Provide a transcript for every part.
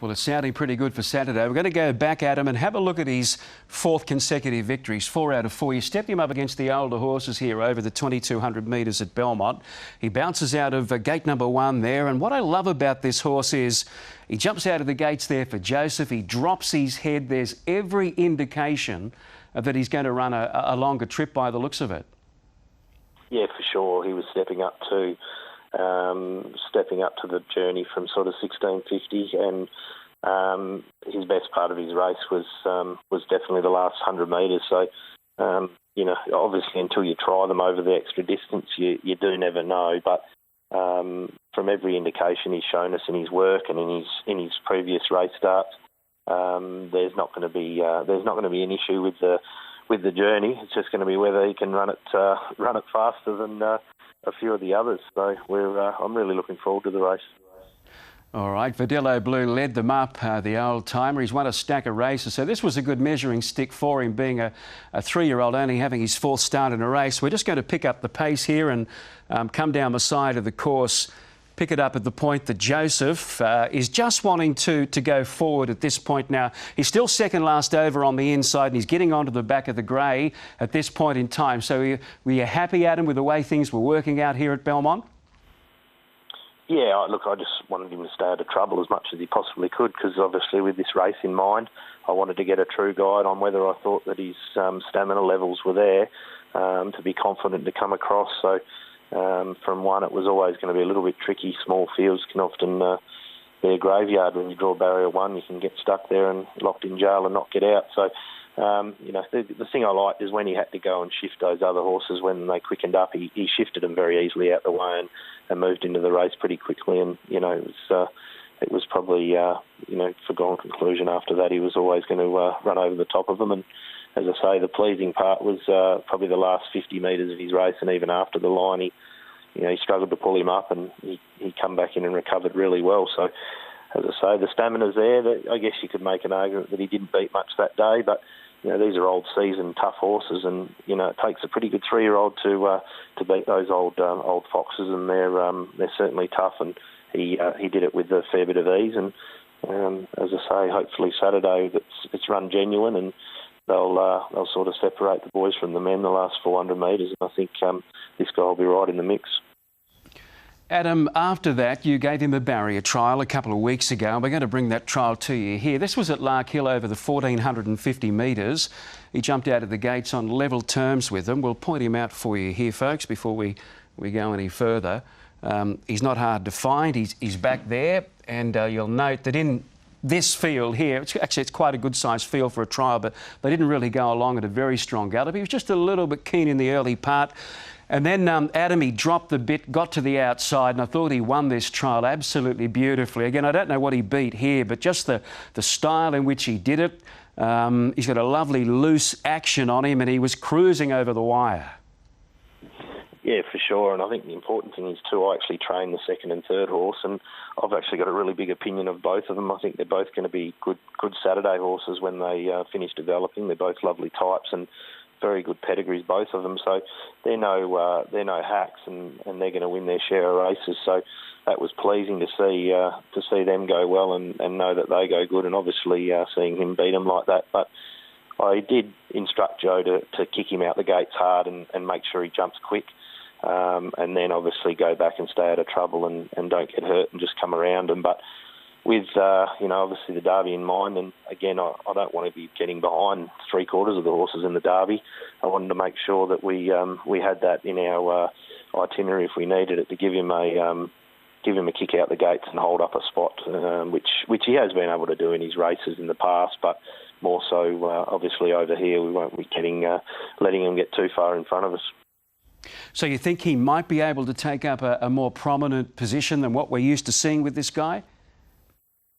Well, it's sounding pretty good for Saturday. We're going to go back at him and have a look at his fourth consecutive victories, 4 out of 4. You stepped him up against the older horses here over the 2,200 metres at Belmont. He bounces out of gate number 1 there. And what I love about this horse is he jumps out of the gates there for Joseph. He drops his head. There's every indication that he's going to run a longer trip by the looks of it. Yeah, for sure. He was stepping up to the journey from sort of 1650, and his best part of his race was definitely the last 100 metres. So, obviously until you try them over the extra distance, you do never know. But from every indication he's shown us in his work and in his previous race starts, there's not going to be an issue with the journey. It's just going to be whether he can run it faster than a few of the others. So I'm really looking forward to the race. All right, Verdillo Blue led them up, the old-timer. He's won a stack of races, so this was a good measuring stick for him, being a 3-year-old only having his 4th start in a race. We're just going to pick up the pace here and come down the side of the course, pick it up at the point that Joseph is just wanting to go forward at this point now. He's still second last over on the inside and he's getting onto the back of the grey at this point in time. So were you happy, Adam, with the way things were working out here at Belmont? Yeah, look, I just wanted him to stay out of trouble as much as he possibly could, because obviously with this race in mind, I wanted to get a true guide on whether I thought that his stamina levels were there to be confident to come across. So from one, it was always going to be a little bit tricky. Small fields can often be a graveyard. When you draw barrier 1, you can get stuck there and locked in jail and not get out. So, the thing I liked is when he had to go and shift those other horses when they quickened up, he shifted them very easily out the way and moved into the race pretty quickly. And, it was probably, foregone conclusion after that. He was always going to run over the top of them. And as I say, the pleasing part was probably the last 50 metres of his race, and even after the line, he struggled to pull him up, and he come back in and recovered really well. So, as I say, the stamina's there. I guess you could make an argument that he didn't beat much that day, but these are old seasoned, tough horses, and it takes a pretty good 3-year-old to beat those old foxes, and they're certainly tough. And he did it with a fair bit of ease. And as I say, hopefully Saturday it's run genuine, and they'll sort of separate the boys from the men the last 400 metres. And I think this guy will be right in the mix. Adam, after that, you gave him a barrier trial a couple of weeks ago, and we're going to bring that trial to you here. This was at Lark Hill over the 1,450 metres. He jumped out of the gates on level terms with them. We'll point him out for you here, folks, before we go any further. He's not hard to find. He's back there, and you'll note that in this field here, it's quite a good-sized field for a trial, but they didn't really go along at a very strong gallop. He was just a little bit keen in the early part. And then Adam, he dropped the bit, got to the outside, and I thought he won this trial absolutely beautifully. Again, I don't know what he beat here, but just the style in which he did it. He's got a lovely loose action on him, and he was cruising over the wire. Yeah, for sure. And I think the important thing is too, I actually train the 2nd and 3rd horse, and I've actually got a really big opinion of both of them. I think they're both going to be good Saturday horses when they finish developing. They're both lovely types and very good pedigrees, both of them. So they're no hacks, and they're going to win their share of races. So that was pleasing to see them go well and know that they go good, and obviously seeing him beat them like that. But I did instruct Joe to kick him out the gates hard and make sure he jumps quick, and then obviously go back and stay out of trouble and don't get hurt and just come around him. But with, obviously the Derby in mind, and again, I don't want to be getting behind 3/4 of the horses in the Derby. I wanted to make sure that we had that in our itinerary if we needed it, to give him a kick out the gates and hold up a spot, which he has been able to do in his races in the past, but more so obviously over here we won't be letting him get too far in front of us. So you think he might be able to take up a more prominent position than what we're used to seeing with this guy?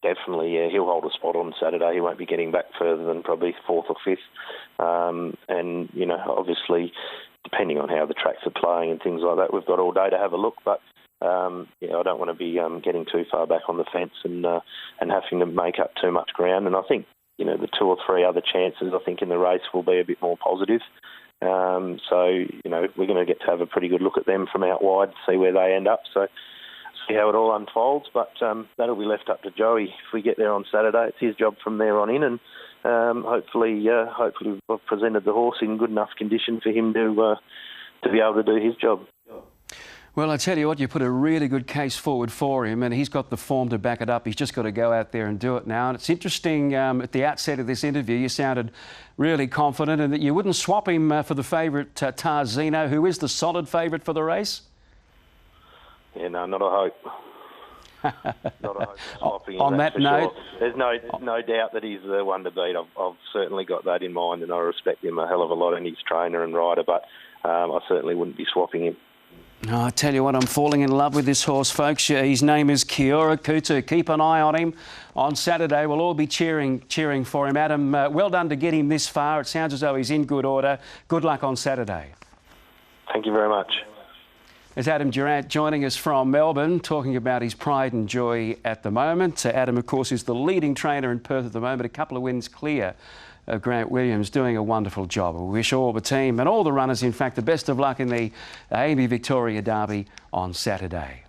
Definitely, yeah. He'll hold a spot on Saturday. He won't be getting back further than probably 4th or 5th. And, obviously, depending on how the tracks are playing and things like that, we've got all day to have a look. But, I don't want to be getting too far back on the fence and having to make up too much ground. And I think, the 2 or 3 other chances, I think, in the race will be a bit more positive. So, we're going to get to have a pretty good look at them from out wide to see where they end up. So see how it all unfolds, but that'll be left up to Joey. If we get there on Saturday, it's his job from there on in, and hopefully we've presented the horse in good enough condition for him to be able to do his job. Well, I tell you what, you put a really good case forward for him, and he's got the form to back it up. He's just got to go out there and do it now. And it's interesting, at the outset of this interview, you sounded really confident and that you wouldn't swap him for the favourite Tarzino, who is the solid favourite for the race. Yeah, no, not a hope. Not a hope swapping him, on that note, sure. There's no doubt that he's the one to beat. I've certainly got that in mind, and I respect him a hell of a lot, and his trainer and rider, but I certainly wouldn't be swapping him. Oh, I tell you what, I'm falling in love with this horse, folks. His name is Ora Koutou. Keep an eye on him. On Saturday, we'll all be cheering for him. Adam, well done to get him this far. It sounds as though he's in good order. Good luck on Saturday. Thank you very much. There's Adam Durrant joining us from Melbourne, talking about his pride and joy at the moment. Adam, of course, is the leading trainer in Perth at the moment, a couple of wins clear of Grant Williams, doing a wonderful job. We wish all the team and all the runners, in fact, the best of luck in the AAMI Victoria Derby on Saturday.